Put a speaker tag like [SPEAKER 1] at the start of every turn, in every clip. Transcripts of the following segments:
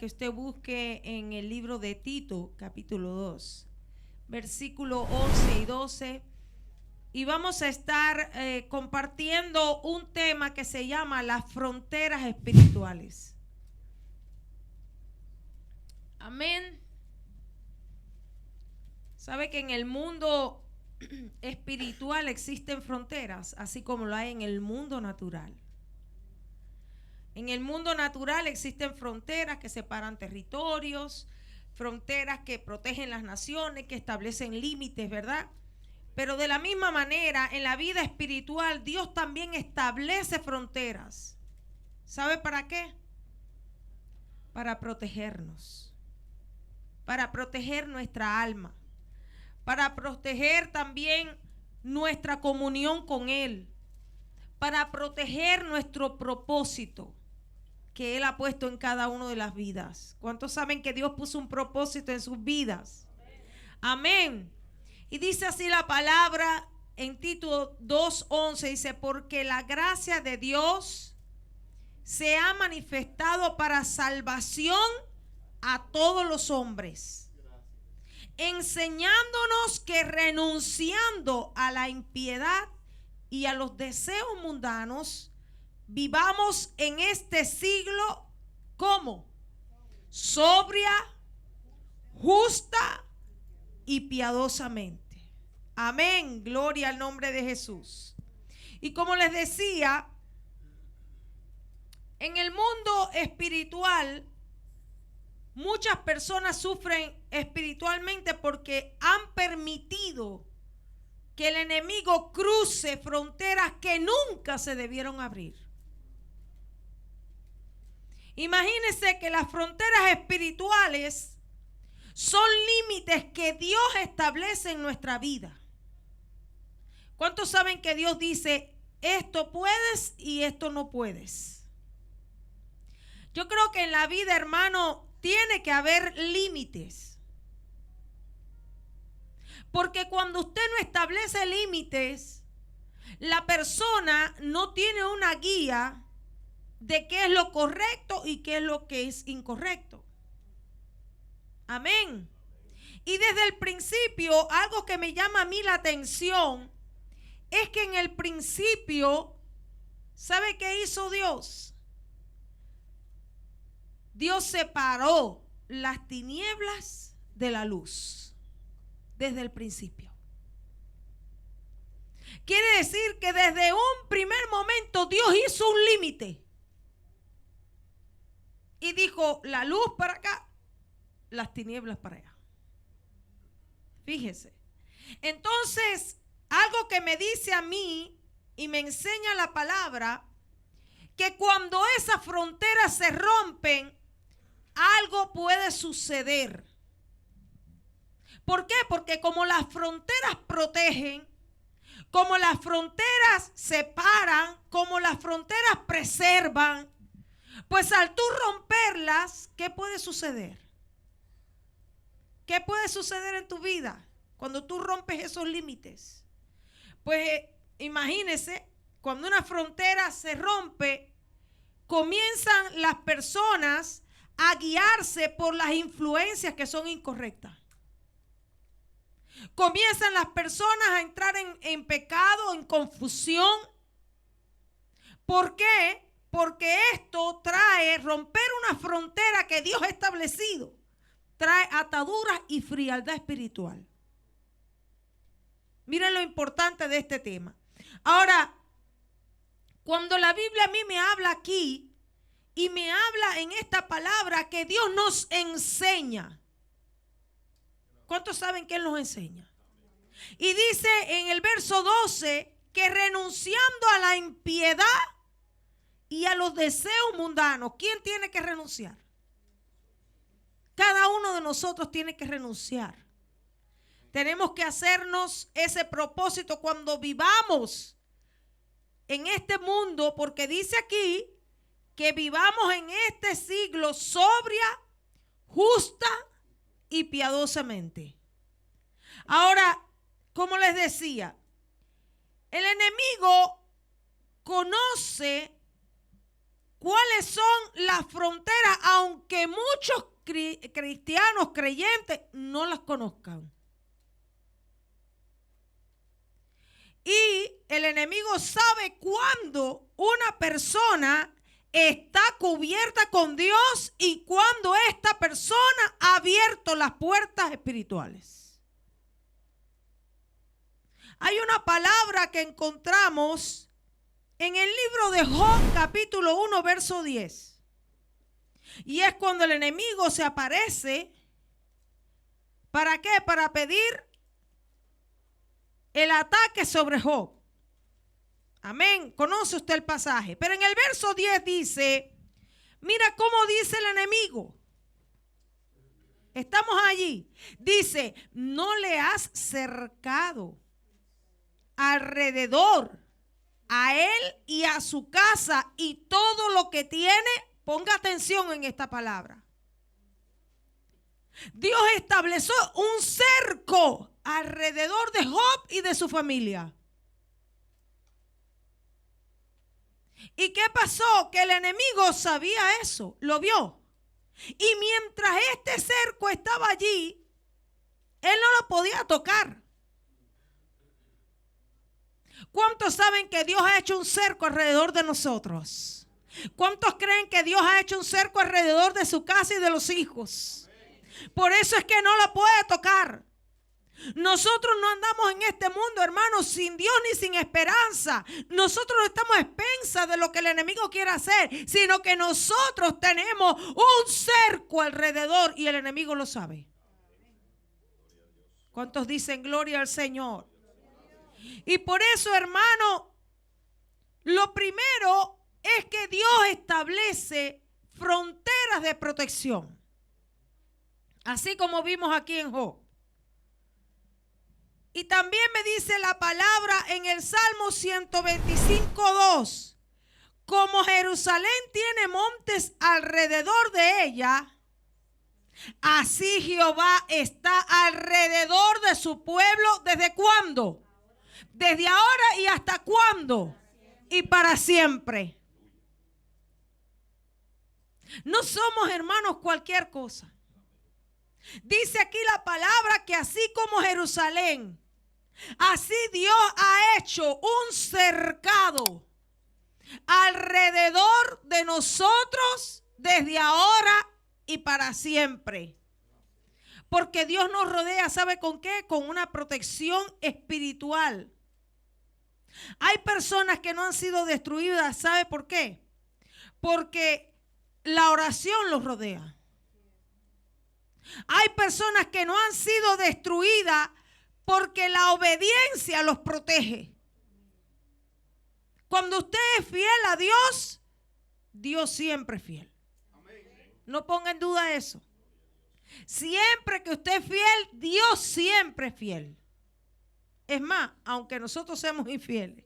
[SPEAKER 1] que usted busque en el libro de Tito, capítulo 2, versículo 11 y 12. Y vamos a estar compartiendo un tema que se llama las fronteras espirituales. Amén. ¿Sabe que en el mundo espiritual existen fronteras, así como lo hay en el mundo natural? En el mundo natural existen fronteras que separan territorios, fronteras que protegen las naciones, que establecen límites, ¿verdad? Pero de la misma manera, en la vida espiritual, Dios también establece fronteras. ¿Sabe para qué? Para protegernos, para proteger nuestra alma, para proteger también nuestra comunión con Él, para proteger nuestro propósito que Él ha puesto en cada una de las vidas. ¿Cuántos saben que Dios puso un propósito en sus vidas? Amén. Y dice así la palabra en Tito 2:11, dice: porque la gracia de Dios se ha manifestado para salvación a todos los hombres, enseñándonos que renunciando a la impiedad y a los deseos mundanos, vivamos en este siglo como sobria, justa y piadosamente. Amén, gloria al nombre de Jesús. Y como les decía, en el mundo espiritual muchas personas sufren espiritualmente porque han permitido que el enemigo cruce fronteras que nunca se debieron abrir. Imagínense que las fronteras espirituales son límites que Dios establece en nuestra vida. ¿Cuántos saben que Dios dice: esto puedes y esto no puedes? Yo creo que en la vida, hermano, tiene que haber límites. Porque cuando usted no establece límites, la persona no tiene una guía de qué es lo correcto y qué es lo que es incorrecto. Amén. Y desde el principio, algo que me llama a mí la atención es que en el principio, ¿sabe qué hizo Dios? Dios separó las tinieblas de la luz desde el principio. Quiere decir que desde un primer momento Dios hizo un límite y dijo: la luz para acá, las tinieblas para allá. Fíjese. Entonces, algo que me dice a mí y me enseña la palabra, que cuando esas fronteras se rompen, algo puede suceder. ¿Por qué? Porque como las fronteras protegen, como las fronteras separan, como las fronteras preservan, pues al tú romperlas, ¿qué puede suceder? ¿Qué puede suceder en tu vida cuando tú rompes esos límites? Pues imagínese, cuando una frontera se rompe, comienzan las personas a guiarse por las influencias que son incorrectas. Comienzan las personas a entrar en pecado, en confusión. ¿Por qué? Porque esto trae romper una frontera que Dios ha establecido. Trae ataduras y frialdad espiritual. Miren lo importante de este tema. Ahora, cuando la Biblia a mí me habla aquí y me habla en esta palabra que Dios nos enseña. ¿Cuántos saben que Él nos enseña? Y dice en el verso 12 que renunciando a la impiedad y a los deseos mundanos, ¿quién tiene que renunciar? Cada uno de nosotros tiene que renunciar. Tenemos que hacernos ese propósito cuando vivamos en este mundo, porque dice aquí que vivamos en este siglo sobria, justa y piadosamente. Ahora, como les decía, el enemigo conoce cuáles son las fronteras, aunque muchos cristianos creyentes no las conozcan. Y el enemigo sabe cuándo una persona está cubierta con Dios y cuándo esta persona ha abierto las puertas espirituales. Hay una palabra que encontramos en el libro de Job, capítulo 1, verso 10. Y es cuando el enemigo se aparece. ¿Para qué? Para pedir el ataque sobre Job. Amén. Conoce usted el pasaje. Pero en el verso 10 dice, mira cómo dice el enemigo. Estamos allí. Dice, no le has cercado alrededor a él y a su casa y todo lo que tiene. Ponga atención en esta palabra. Dios estableció un cerco alrededor de Job y de su familia. ¿Y qué pasó? Que el enemigo sabía eso, lo vio. Y mientras este cerco estaba allí, él no lo podía tocar. ¿Cuántos saben que Dios ha hecho un cerco alrededor de nosotros? ¿Cuántos creen que Dios ha hecho un cerco alrededor de su casa y de los hijos? Por eso es que no lo puede tocar. Nosotros no andamos en este mundo, hermanos, sin Dios ni sin esperanza. Nosotros no estamos a expensas de lo que el enemigo quiere hacer, sino que nosotros tenemos un cerco alrededor y el enemigo lo sabe. ¿Cuántos dicen gloria al Señor? Y por eso, hermano, lo primero es que Dios establece fronteras de protección. Así como vimos aquí en Job. Y también me dice la palabra en el Salmo 125:2. Como Jerusalén tiene montes alrededor de ella, así Jehová está alrededor de su pueblo. ¿Desde cuándo? Desde ahora y hasta cuándo. Y para siempre. No somos, hermanos, cualquier cosa. Dice aquí la palabra que así como Jerusalén, así Dios ha hecho un cercado alrededor de nosotros desde ahora y para siempre. Porque Dios nos rodea, ¿sabe con qué? Con una protección espiritual. Hay personas que no han sido destruidas, ¿sabe por qué? Porque la oración los rodea. Hay personas que no han sido destruidas porque la obediencia los protege. Cuando usted es fiel a Dios, Dios siempre es fiel. No ponga en duda eso. Siempre que usted es fiel, Dios siempre es fiel. Es más, aunque nosotros seamos infieles,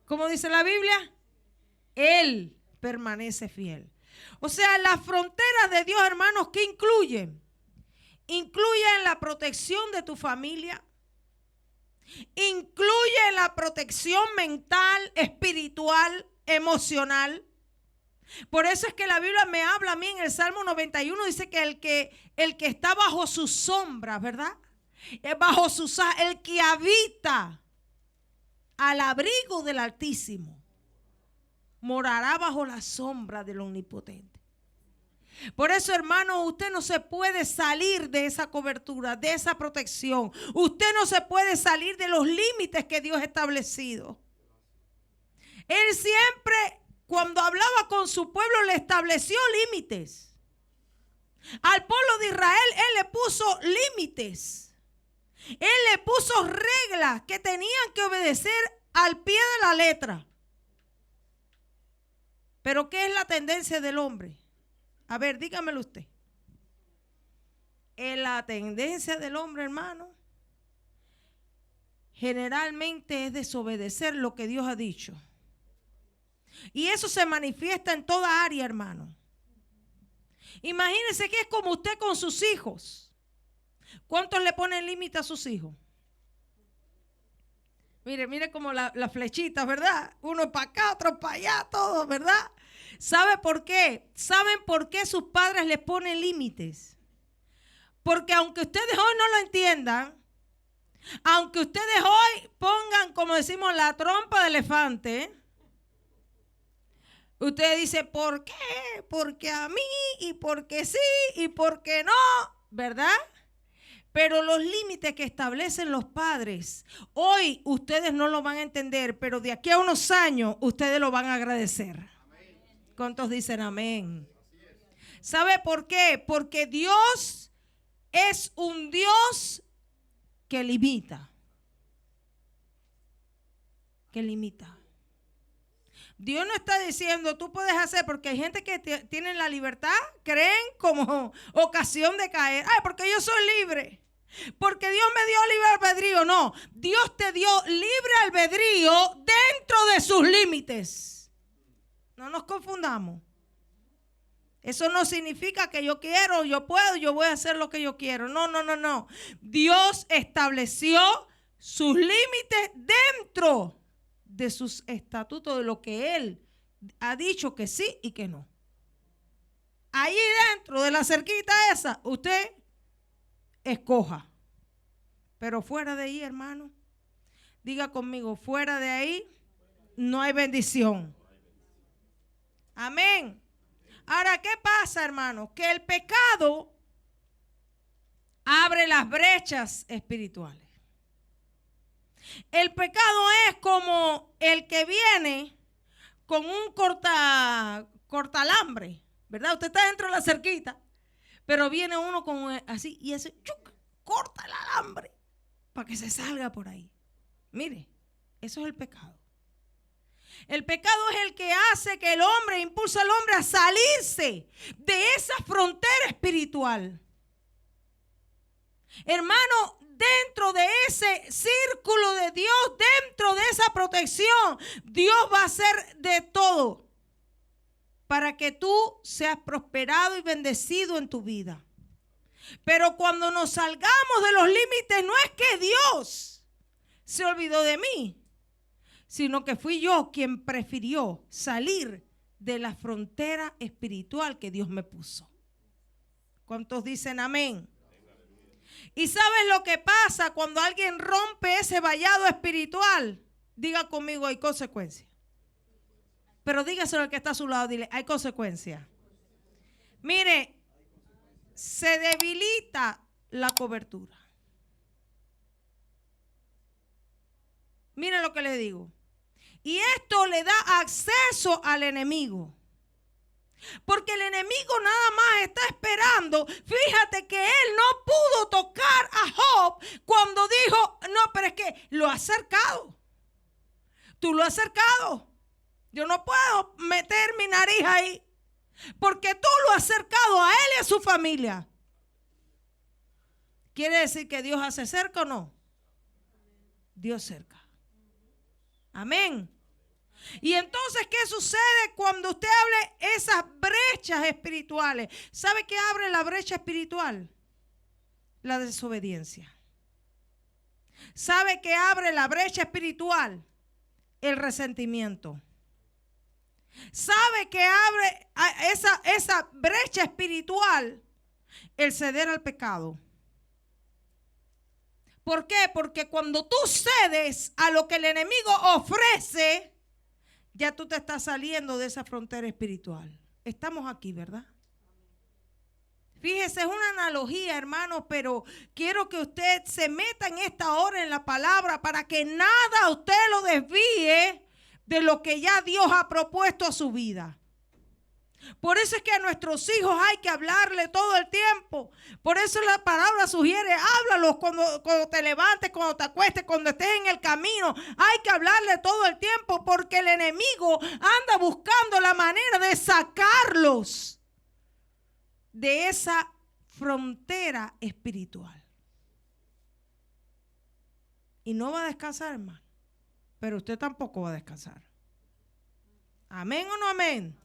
[SPEAKER 1] como dice la Biblia, Él permanece fiel. O sea, las fronteras de Dios, hermanos, ¿qué incluyen? Incluyen la protección de tu familia, incluye la protección mental, espiritual, emocional. Por eso es que la Biblia me habla a mí en el Salmo 91, dice que el que está bajo su sombra, ¿verdad? Bajo el que habita al abrigo del Altísimo, morará bajo la sombra del Omnipotente. Por eso, hermano, usted no se puede salir de esa cobertura, de esa protección. Usted no se puede salir de los límites que Dios ha establecido. Él siempre, cuando hablaba con su pueblo, le estableció límites. Al pueblo de Israel, Él le puso límites. Él le puso reglas que tenían que obedecer al pie de la letra. Pero ¿qué es la tendencia del hombre? A ver, dígamelo usted. La tendencia del hombre, hermano, generalmente es desobedecer lo que Dios ha dicho. Y eso se manifiesta en toda área, hermano. Imagínense que es como usted con sus hijos. ¿Cuántos le ponen límite a sus hijos? Mire como las flechitas, ¿verdad? Uno para acá, otro para allá, todo, ¿verdad? ¿Sabe por qué? ¿Saben por qué sus padres les ponen límites? Porque aunque ustedes hoy no lo entiendan, aunque ustedes hoy pongan, como decimos, la trompa de elefante, usted dice, ¿por qué? Porque a mí, y porque sí, y porque no, ¿verdad? Pero los límites que establecen los padres, hoy ustedes no lo van a entender, pero de aquí a unos años ustedes lo van a agradecer. Amén. ¿Cuántos dicen amén? ¿Sabe por qué? Porque Dios es un Dios que limita. Que limita. Dios no está diciendo, tú puedes hacer, porque hay gente que tiene la libertad, creen como ocasión de caer. Ay, porque yo soy libre. Porque Dios me dio libre albedrío. No, Dios te dio libre albedrío dentro de sus límites. No nos confundamos. Eso no significa que yo quiero, yo puedo, yo voy a hacer lo que yo quiero. No, no, no, no. Dios estableció sus límites dentro de sus estatutos, de lo que Él ha dicho que sí y que no. Ahí dentro de la cerquita esa, usted escoja. Pero fuera de ahí, hermano, diga conmigo, fuera de ahí no hay bendición. Amén. Ahora, ¿qué pasa, hermano? Que el pecado abre las brechas espirituales. El pecado es como el que viene con un cortalambre, ¿verdad? Usted está dentro de la cerquita, pero viene uno con así y ese chuc, corta el alambre para que se salga por ahí. Mire, eso es el pecado. El pecado es el que hace que el hombre, impulsa al hombre a salirse de esa frontera espiritual. Hermano, dentro de ese círculo de Dios, dentro de esa protección, Dios va a hacer de todo para que tú seas prosperado y bendecido en tu vida. Pero cuando nos salgamos de los límites, no es que Dios se olvidó de mí, sino que fui yo quien prefirió salir de la frontera espiritual que Dios me puso. ¿Cuántos dicen amén? ¿Y sabes lo que pasa cuando alguien rompe ese vallado espiritual? Diga conmigo, hay consecuencias. Pero dígaselo al que está a su lado, dile, hay consecuencias. Mire, se debilita la cobertura. Mire lo que le digo. Y esto le da acceso al enemigo. Porque el enemigo nada más está esperando. Fíjate que él no pudo tocar a Job cuando dijo, no, pero es que lo has cercado. Tú lo has cercado. Yo no puedo meter mi nariz ahí. Porque tú lo has cercado a él y a su familia. ¿Quiere decir que Dios hace cerca o no? Dios cerca. Amén. Y entonces, ¿qué sucede cuando usted hable esas brechas espirituales? ¿Sabe qué abre la brecha espiritual? La desobediencia. ¿Sabe qué abre la brecha espiritual? El resentimiento. ¿Sabe qué abre esa brecha espiritual? El ceder al pecado. ¿Por qué? Porque cuando tú cedes a lo que el enemigo ofrece, ya tú te estás saliendo de esa frontera espiritual. Estamos aquí, ¿verdad? Fíjese, es una analogía, hermano, pero quiero que usted se meta en esta hora en la palabra para que nada usted lo desvíe de lo que ya Dios ha propuesto a su vida. Por eso es que a nuestros hijos hay que hablarle todo el tiempo. Por eso la palabra sugiere, háblalos cuando te levantes, cuando te acuestes, cuando estés en el camino. Hay que hablarle todo el tiempo porque el enemigo anda buscando la manera de sacarlos de esa frontera espiritual. Y no va a descansar, hermano. Pero usted tampoco va a descansar. ¿Amén o no amén?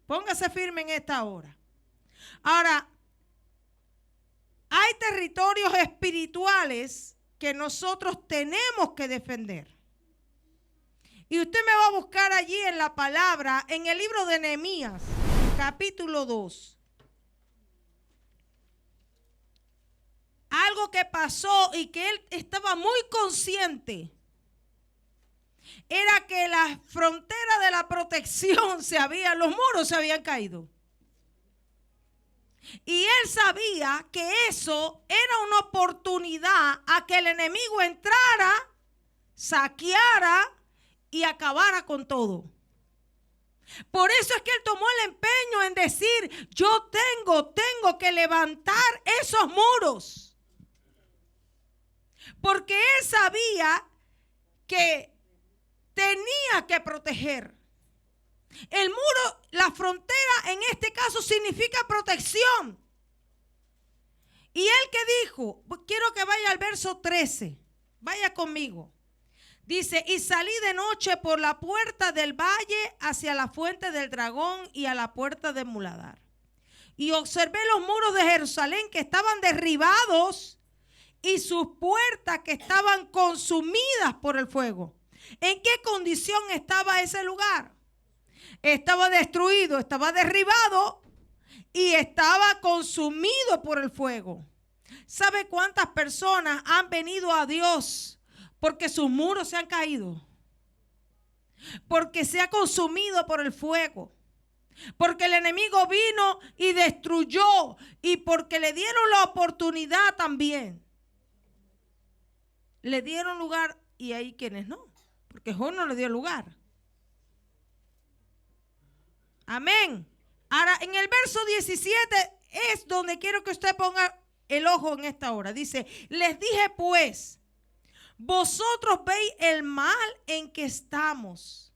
[SPEAKER 1] Póngase firme en esta hora. Ahora, hay territorios espirituales que nosotros tenemos que defender. Y usted me va a buscar allí en la palabra, en el libro de Nehemías, capítulo 2. Algo que pasó y que él estaba muy consciente era que la frontera de la protección los muros se habían caído. Y él sabía que eso era una oportunidad a que el enemigo entrara, saqueara y acabara con todo. Por eso es que él tomó el empeño en decir: yo tengo que levantar esos muros. Porque él sabía que tenía que proteger. El muro, la frontera en este caso significa protección. Y él que dijo, quiero que vaya al verso 13, vaya conmigo. Dice: y salí de noche por la puerta del valle hacia la fuente del dragón y a la puerta de Muladar. Y observé los muros de Jerusalén que estaban derribados y sus puertas que estaban consumidas por el fuego. ¿En qué condición estaba ese lugar? Estaba destruido, estaba derribado y estaba consumido por el fuego. ¿Sabe cuántas personas han venido a Dios porque sus muros se han caído? Porque se ha consumido por el fuego. Porque el enemigo vino y destruyó, y porque le dieron la oportunidad también. Le dieron lugar, y hay quienes no, porque Job no le dio lugar. Amén. Ahora, en el verso 17 es donde quiero que usted ponga el ojo en esta hora. Dice: les dije pues, vosotros veis el mal en que estamos,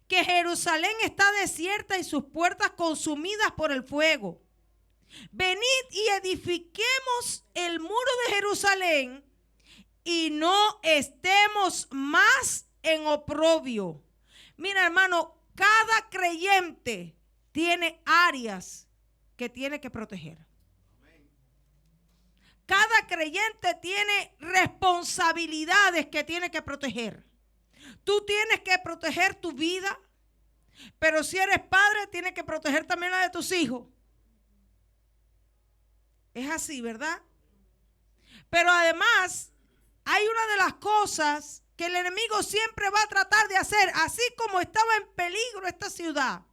[SPEAKER 1] que Jerusalén está desierta y sus puertas consumidas por el fuego. Venid y edifiquemos el muro de Jerusalén y no estemos más en oprobio. Mira, hermano, cada creyente tiene áreas que tiene que proteger. Cada creyente tiene responsabilidades que tiene que proteger. Tú tienes que proteger tu vida, pero si eres padre, tienes que proteger también la de tus hijos. Es así, ¿verdad? Pero además, hay una de las cosas que el enemigo siempre va a tratar de hacer, así como estaba en peligro esta ciudad,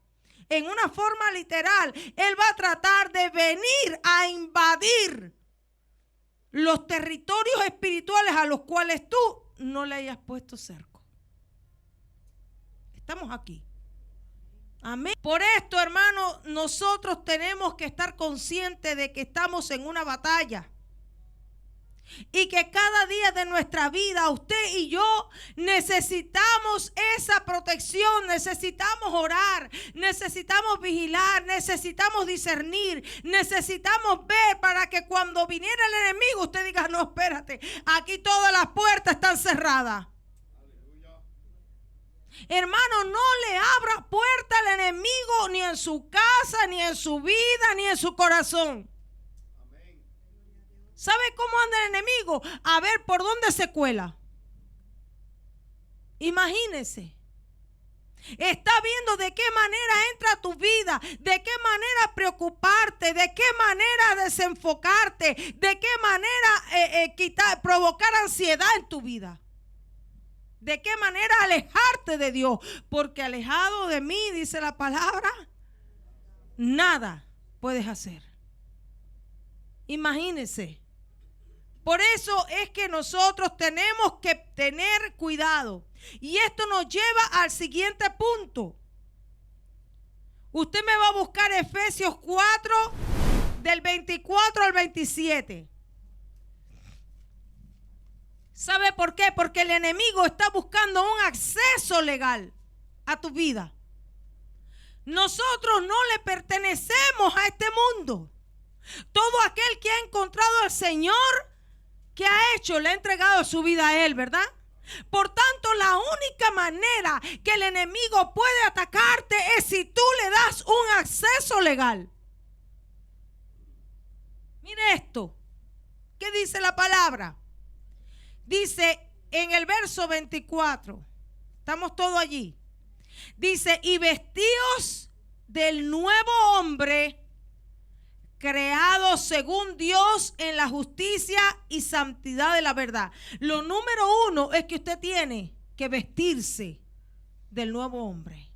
[SPEAKER 1] en una forma literal, él va a tratar de venir a invadir los territorios espirituales a los cuales tú no le hayas puesto cerco. Estamos aquí. Amén. Por esto, hermano, nosotros tenemos que estar conscientes de que estamos en una batalla. Y que cada día de nuestra vida, usted y yo necesitamos esa protección, necesitamos orar, necesitamos vigilar, necesitamos discernir, necesitamos ver para que cuando viniera el enemigo usted diga: no, espérate, aquí todas las puertas están cerradas. Aleluya. Hermano, no le abra puerta al enemigo ni en su casa, ni en su vida, ni en su corazón. ¿Sabe cómo anda el enemigo? A ver por dónde se cuela. Imagínese. Está viendo de qué manera entra a tu vida, de qué manera preocuparte, de qué manera desenfocarte, de qué manera provocar ansiedad en tu vida. De qué manera alejarte de Dios. Porque alejado de mí, dice la palabra, nada puedes hacer. Imagínese. Por eso es que nosotros tenemos que tener cuidado. Y esto nos lleva al siguiente punto. Usted me va a buscar Efesios 4, del 24 al 27. ¿Sabe por qué? Porque el enemigo está buscando un acceso legal a tu vida. Nosotros no le pertenecemos a este mundo. Todo aquel que ha encontrado al Señor, ¿qué ha hecho? Le ha entregado su vida a Él, ¿verdad? Por tanto, la única manera que el enemigo puede atacarte es si tú le das un acceso legal. Mire esto. ¿Qué dice la palabra? Dice en el verso 24. Estamos todos allí. Dice, y vestíos del nuevo hombre, creado según Dios en la justicia y santidad de la verdad. Lo número uno es que usted tiene que vestirse del nuevo hombre.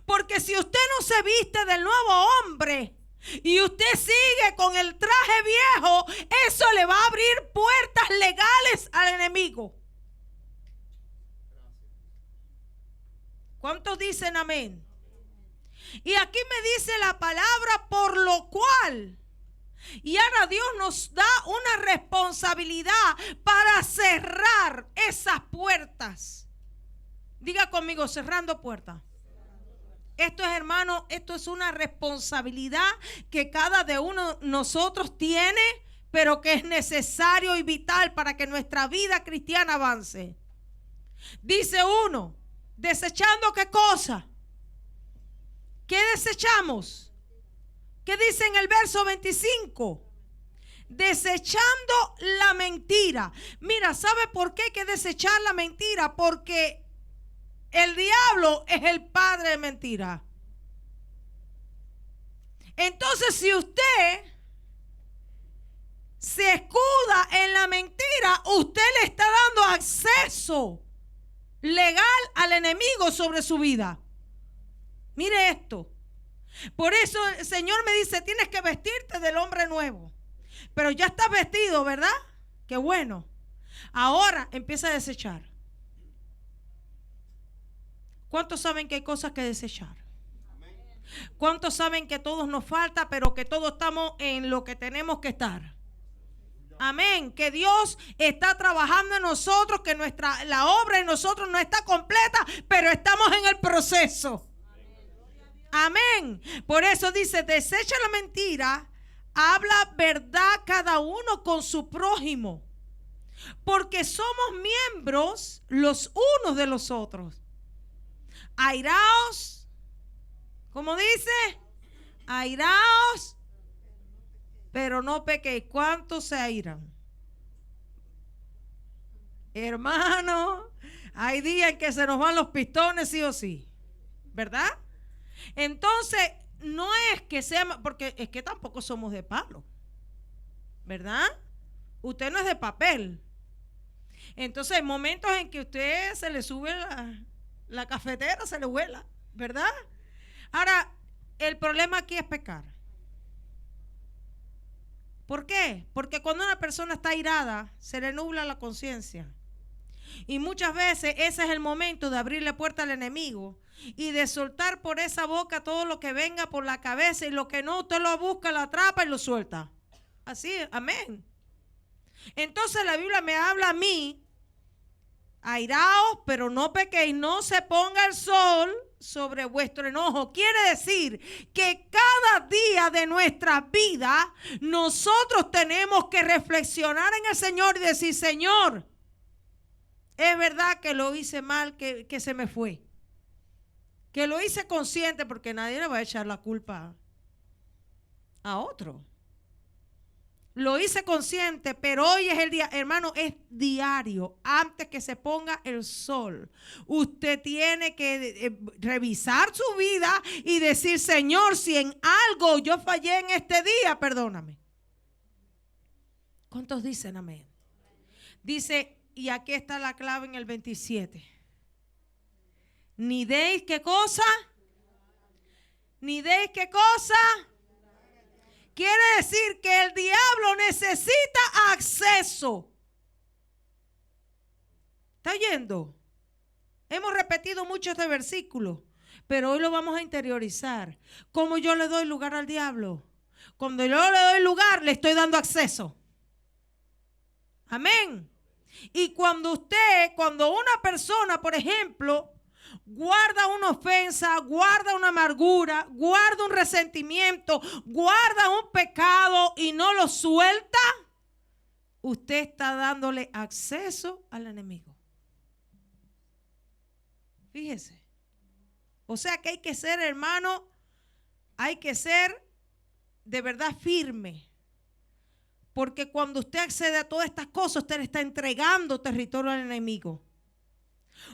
[SPEAKER 1] Porque si usted no se viste del nuevo hombre y usted sigue con el traje viejo, eso le va a abrir puertas legales al enemigo. ¿Cuántos dicen amén? Y aquí me dice la palabra, por lo cual, y ahora Dios nos da una responsabilidad para cerrar esas puertas. Diga conmigo, cerrando puertas. Esto es, hermano, esto es una responsabilidad que cada de uno de nosotros tiene, pero que es necesario y vital para que nuestra vida cristiana avance. Dice uno, desechando ¿qué cosa? ¿Qué desechamos? ¿Qué dice en el verso 25? Desechando la mentira. Mira, ¿sabe por qué hay que desechar la mentira? Porque el diablo es el padre de mentira. Entonces, si usted se escuda en la mentira, usted le está dando acceso legal al enemigo sobre su vida. Mire esto. Por eso el Señor me dice, tienes que vestirte del hombre nuevo. Pero ya estás vestido, ¿verdad? Qué bueno. Ahora empieza a desechar. ¿Cuántos saben que hay cosas que desechar? ¿Cuántos saben que todos nos falta, pero que todos estamos en lo que tenemos que estar? Amén. Que Dios está trabajando en nosotros, que la obra en nosotros no está completa, pero estamos en el proceso. Amén. Por eso dice, desecha la mentira, habla verdad cada uno con su prójimo, porque somos miembros los unos de los otros. Airaos, ¿cómo dice? Airaos, pero no pequéis. ¿Cuántos se airan? Hermano, hay días en que se nos van los pistones sí o sí, ¿verdad? Entonces, no es que sea, porque es que tampoco somos de palo, ¿verdad? Usted no es de papel. Entonces, hay momentos en que usted se le sube la cafetera, se le vuela, ¿verdad? Ahora, el problema aquí es pecar. ¿Por qué? Porque cuando una persona está airada, se le nubla la conciencia. Y muchas veces ese es el momento de abrirle puerta al enemigo y de soltar por esa boca todo lo que venga por la cabeza, y lo que no, usted lo busca, lo atrapa y lo suelta. Así, amén. Entonces la Biblia me habla a mí, airaos, pero no pequéis, no se ponga el sol sobre vuestro enojo. Quiere decir que cada día de nuestra vida nosotros tenemos que reflexionar en el Señor y decir, Señor, es verdad que lo hice mal, que se me fue, que lo hice consciente, porque nadie le va a echar la culpa a otro. Lo hice consciente, pero hoy es el día, hermano, es diario, antes que se ponga el sol. Usted tiene que revisar su vida y decir, Señor, si en algo yo fallé en este día, perdóname. ¿Cuántos dicen amén? Dice, y aquí está la clave en el 27. Ni deis qué cosa, ni deis qué cosa. Quiere decir que el diablo necesita acceso. ¿Está oyendo? Hemos repetido mucho este versículo, pero hoy lo vamos a interiorizar. ¿Cómo yo le doy lugar al diablo? Cuando yo le doy lugar, le estoy dando acceso. Amén. Y cuando una persona, por ejemplo, guarda una ofensa, guarda una amargura, guarda un resentimiento, guarda un pecado y no lo suelta, usted está dándole acceso al enemigo. Fíjese. O sea que hay que ser, hermano, hay que ser de verdad firme. Porque cuando usted accede a todas estas cosas, usted le está entregando territorio al enemigo.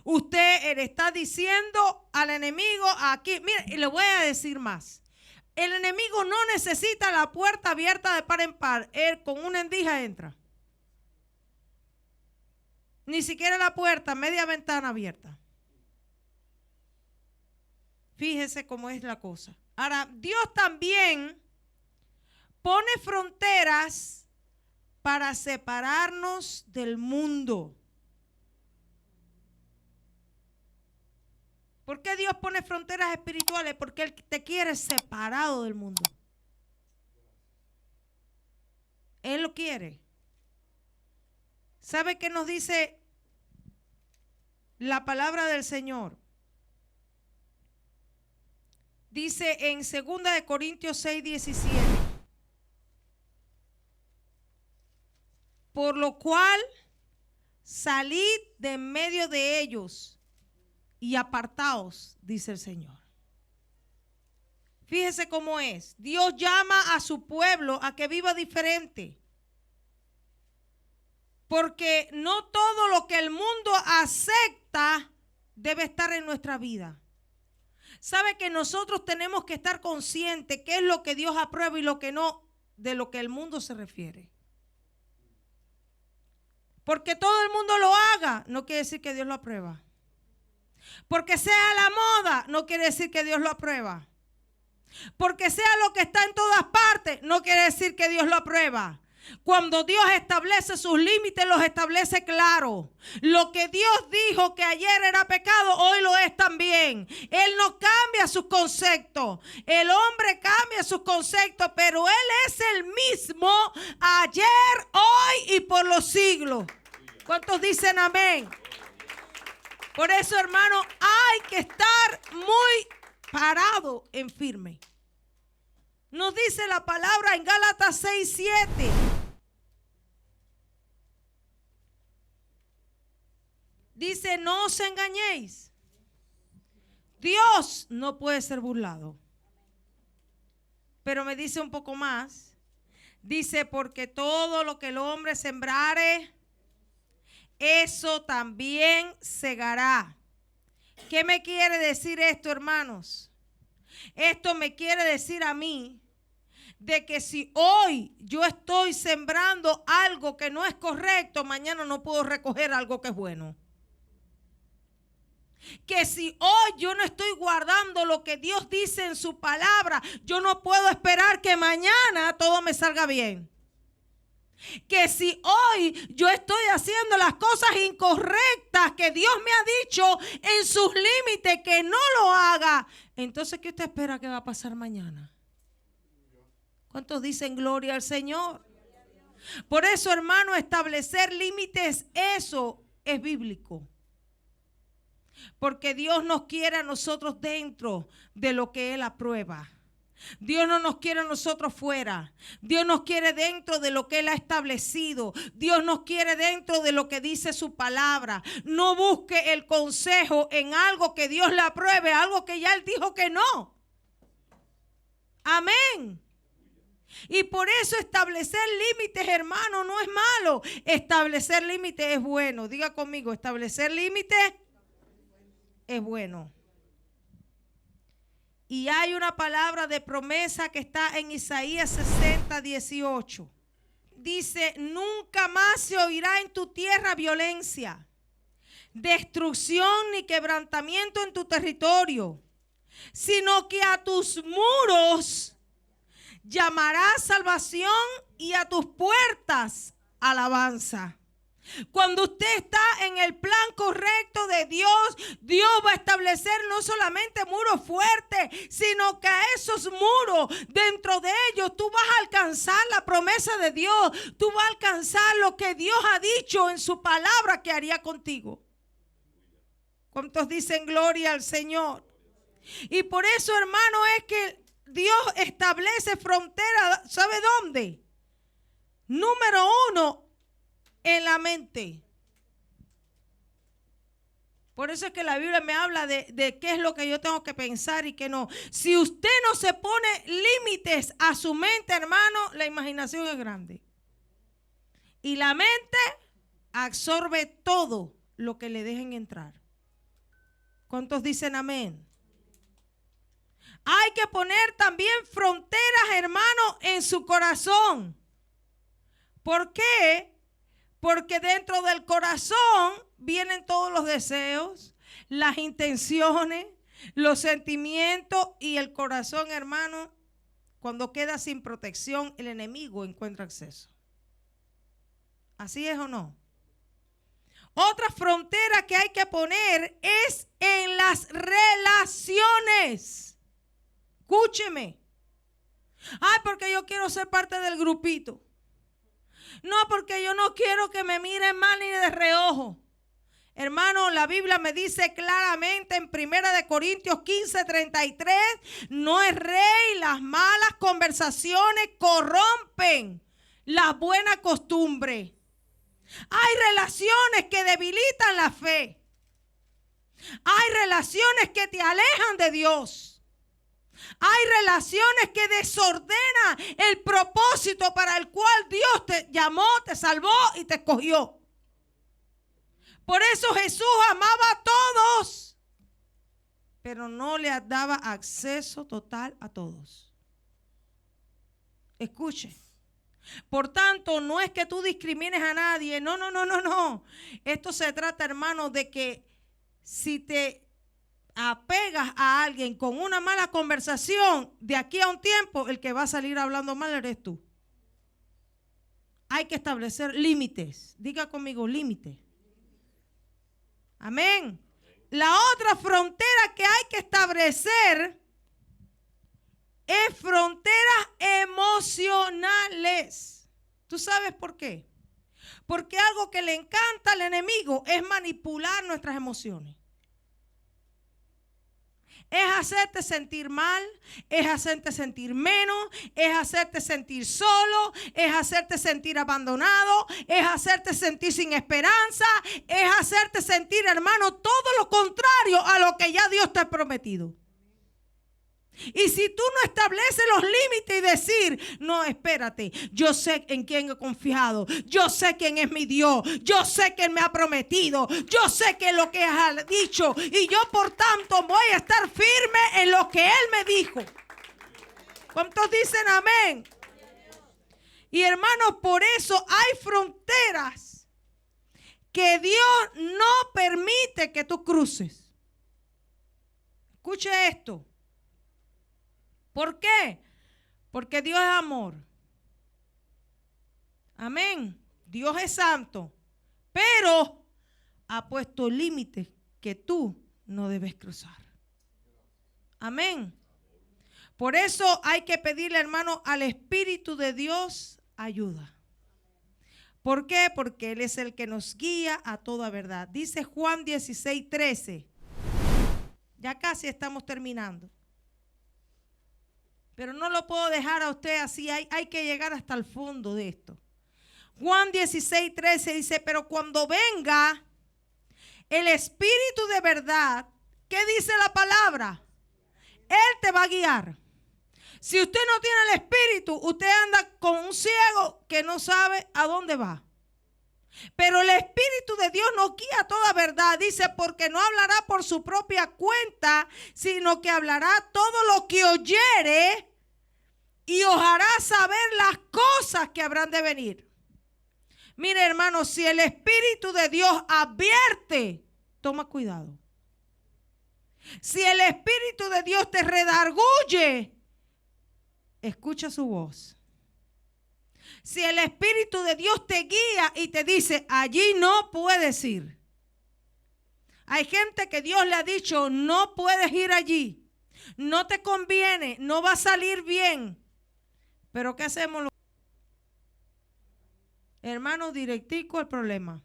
[SPEAKER 1] Usted le está diciendo al enemigo aquí, mire, y le voy a decir más. El enemigo no necesita la puerta abierta de par en par. Él con una endija entra. Ni siquiera la puerta, media ventana abierta. Fíjese cómo es la cosa. Ahora, Dios también pone fronteras para separarnos del mundo. ¿Por qué Dios pone fronteras espirituales? Porque Él te quiere separado del mundo. Él lo quiere. ¿Sabe qué nos dice la palabra del Señor? Dice en 2 Corintios 6:17. Por lo cual salid de en medio de ellos y apartaos, dice el Señor. Fíjese cómo es. Dios llama a su pueblo a que viva diferente. Porque no todo lo que el mundo acepta debe estar en nuestra vida. Sabe que nosotros tenemos que estar conscientes qué es lo que Dios aprueba y lo que no, de lo que el mundo se refiere. Porque todo el mundo lo haga, no quiere decir que Dios lo aprueba. Porque sea la moda, no quiere decir que Dios lo aprueba. Porque sea lo que está en todas partes, no quiere decir que Dios lo aprueba. Cuando Dios establece sus límites, los establece claro. Lo que Dios dijo que ayer era pecado, hoy lo es también. Él no cambia sus conceptos. El hombre cambia sus conceptos, pero Él es el mismo ayer, hoy y por los siglos. ¿Cuántos dicen amén? Por eso, hermano, hay que estar muy parado en firme. Nos dice la palabra en Gálatas 6:7. Dice, no os engañéis. Dios no puede ser burlado. Pero me dice un poco más. Dice, porque todo lo que el hombre sembrare, eso también segará. ¿Qué me quiere decir esto, hermanos? Esto me quiere decir a mí de que si hoy yo estoy sembrando algo que no es correcto, mañana no puedo recoger algo que es bueno. Que si hoy yo no estoy guardando lo que Dios dice en su palabra, yo no puedo esperar que mañana todo me salga bien. Que si hoy yo estoy haciendo las cosas incorrectas que Dios me ha dicho en sus límites que no lo haga, entonces ¿qué usted espera que va a pasar mañana? ¿Cuántos dicen gloria al Señor? Por eso, hermano, establecer límites, eso es bíblico. Porque Dios nos quiere a nosotros dentro de lo que Él aprueba. Dios no nos quiere a nosotros fuera. Dios nos quiere dentro de lo que Él ha establecido. Dios nos quiere dentro de lo que dice su palabra. No busque el consejo en algo que Dios le apruebe, algo que ya Él dijo que no. Amén. Y por eso establecer límites, hermano, no es malo. Establecer límites es bueno. Diga conmigo, establecer límites es bueno. Y hay una palabra de promesa que está en Isaías 60:18. Dice, nunca más se oirá en tu tierra violencia, destrucción ni quebrantamiento en tu territorio, sino que a tus muros llamarás salvación y a tus puertas alabanza. Cuando usted está en el plan correcto de Dios, Dios va a establecer no solamente muros fuertes, sino que a esos muros, dentro de ellos, tú vas a alcanzar la promesa de Dios. Tú vas a alcanzar lo que Dios ha dicho en su palabra que haría contigo. ¿Cuántos dicen gloria al Señor? Y por eso, hermano, es que Dios establece fronteras. ¿Sabe dónde? Número 1. En la mente. Por eso es que la Biblia me habla de qué es lo que yo tengo que pensar y qué no. Si usted no se pone límites a su mente, hermano, la imaginación es grande. Y la mente absorbe todo lo que le dejen entrar. ¿Cuántos dicen amén? Hay que poner también fronteras, hermano, en su corazón. ¿Por qué? Porque dentro del corazón vienen todos los deseos, las intenciones, los sentimientos, y el corazón, hermano, cuando queda sin protección, el enemigo encuentra acceso. ¿Así es o no? Otra frontera que hay que poner es en las relaciones. Escúcheme. Ay, porque yo quiero ser parte del grupito. No, porque yo no quiero que me miren mal ni de reojo. Hermano, la Biblia me dice claramente en 1 Corintios 15:33, no es rey, las malas conversaciones corrompen la buena costumbre. Hay relaciones que debilitan la fe. Hay relaciones que te alejan de Dios. Hay relaciones que desordenan el propósito para el cual Dios te llamó, te salvó y te escogió. Por eso Jesús amaba a todos, pero no le daba acceso total a todos. Escuche. Por tanto, no es que tú discrimines a nadie. No, no, no, no, no. Esto se trata, hermano, de que si te apegas a alguien con una mala conversación, de aquí a un tiempo, el que va a salir hablando mal eres tú. Hay que establecer límites. Diga conmigo, límites. Amén. La otra frontera que hay que establecer es fronteras emocionales. ¿Tú sabes por qué? Porque algo que le encanta al enemigo es manipular nuestras emociones. Es hacerte sentir mal, es hacerte sentir menos, es hacerte sentir solo, es hacerte sentir abandonado, es hacerte sentir sin esperanza, es hacerte sentir, hermano, todo lo contrario a lo que ya Dios te ha prometido. Y si tú no estableces los límites y decir, no, espérate, yo sé en quién he confiado, yo sé quién es mi Dios, yo sé que Él me ha prometido, yo sé que es lo que ha dicho, y yo por tanto voy a estar firme en lo que Él me dijo. ¿Cuántos dicen amén? Y hermanos, por eso hay fronteras que Dios no permite que tú cruces. Escuche esto. ¿Por qué? Porque Dios es amor. Amén. Dios es santo. Pero ha puesto límites que tú no debes cruzar. Amén. Por eso hay que pedirle, hermano, al Espíritu de Dios ayuda. ¿Por qué? Porque Él es el que nos guía a toda verdad. Dice Juan 16:13. Ya casi estamos terminando. Pero no lo puedo dejar a usted así, hay que llegar hasta el fondo de esto. Juan 16:13 dice, pero cuando venga el Espíritu de verdad, ¿qué dice la palabra? Él te va a guiar. Si usted no tiene el Espíritu, usted anda con un ciego que no sabe a dónde va. Pero el Espíritu de Dios nos guía a toda verdad. Dice, porque no hablará por su propia cuenta, sino que hablará todo lo que oyere y os hará saber las cosas que habrán de venir. Mire, hermano, si el Espíritu de Dios advierte, toma cuidado. Si el Espíritu de Dios te redarguye, escucha su voz. Si el Espíritu de Dios te guía y te dice, allí no puedes ir. Hay gente que Dios le ha dicho, no puedes ir allí. No te conviene, no va a salir bien. Pero ¿qué hacemos? Hermano, directico al problema.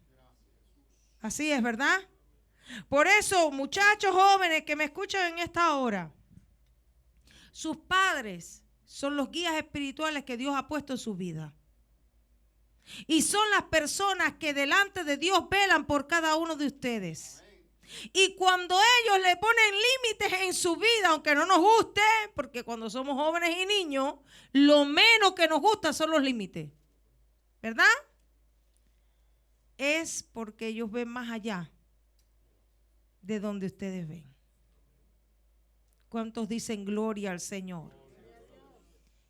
[SPEAKER 1] Así es, ¿verdad? Por eso, muchachos jóvenes que me escuchan en esta hora, sus padres son los guías espirituales que Dios ha puesto en su vida. Y son las personas que delante de Dios velan por cada uno de ustedes. Y cuando ellos le ponen límites en su vida, aunque no nos guste, porque cuando somos jóvenes y niños, lo menos que nos gusta son los límites, ¿verdad? Es porque ellos ven más allá de donde ustedes ven. ¿Cuántos dicen gloria al Señor?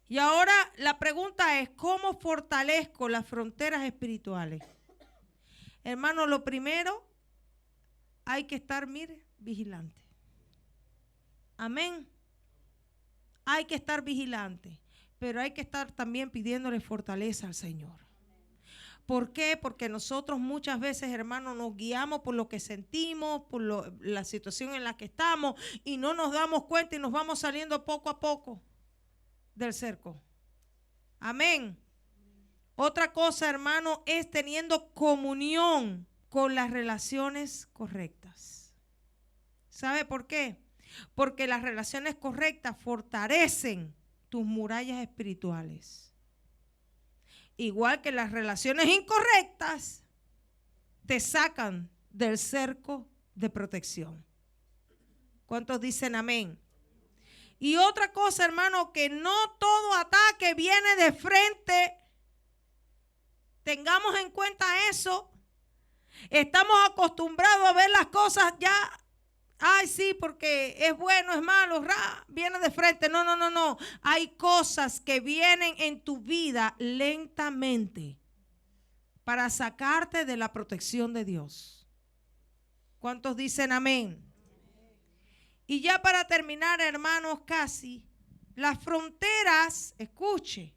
[SPEAKER 1] Y ahora la pregunta es, ¿cómo fortalezco las fronteras espirituales? Hermano, lo primero, hay que estar, mire, vigilante. Amén. Hay que estar vigilante, pero hay que estar también pidiéndole fortaleza al Señor. ¿Por qué? Porque nosotros muchas veces, hermanos, nos guiamos por lo que sentimos, por la situación en la que estamos y no nos damos cuenta y nos vamos saliendo poco a poco del cerco. Amén. Otra cosa, hermano, es teniendo comunión con las relaciones correctas. ¿Sabe por qué? Porque las relaciones correctas fortalecen tus murallas espirituales. Igual que las relaciones incorrectas te sacan del cerco de protección. ¿Cuántos dicen amén? Y otra cosa, hermano, que no todo ataque viene de frente. Tengamos en cuenta eso. Estamos acostumbrados a ver las cosas ya. Ay, sí, porque es bueno, es malo, viene de frente. No, no, no, no. Hay cosas que vienen en tu vida lentamente para sacarte de la protección de Dios. ¿Cuántos dicen amén? Y ya para terminar, hermanos, casi, las fronteras, escuche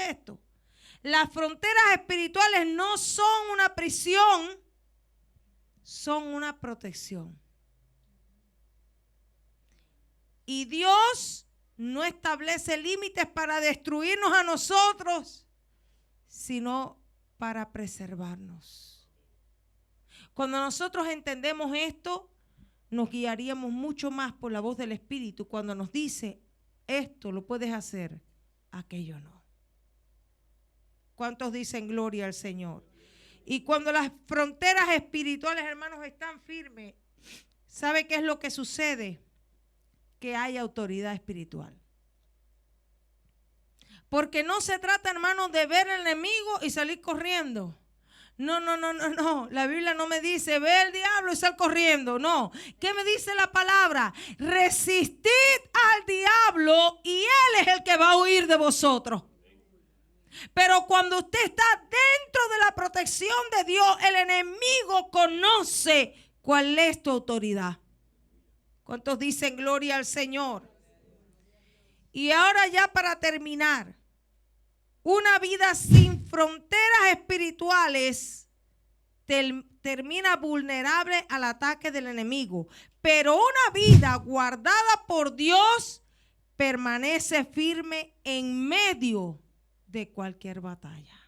[SPEAKER 1] esto. Las fronteras espirituales no son una prisión, son una protección. Y Dios no establece límites para destruirnos a nosotros, sino para preservarnos. Cuando nosotros entendemos esto, nos guiaríamos mucho más por la voz del Espíritu cuando nos dice, esto lo puedes hacer, aquello no. ¿Cuántos dicen gloria al Señor? Y cuando las fronteras espirituales, hermanos, están firmes, ¿sabe qué es lo que sucede? Que hay autoridad espiritual. Porque no se trata, hermanos, de ver al enemigo y salir corriendo. No. La Biblia no me dice, ve el diablo y sal corriendo. No. ¿Qué me dice la palabra? Resistid al diablo y él es el que va a huir de vosotros. Pero cuando usted está dentro de la protección de Dios, el enemigo conoce cuál es tu autoridad. ¿Cuántos dicen gloria al Señor? Y ahora ya para terminar, una vida sin fronteras espirituales termina vulnerable al ataque del enemigo. Pero una vida guardada por Dios permanece firme en medio de cualquier batalla.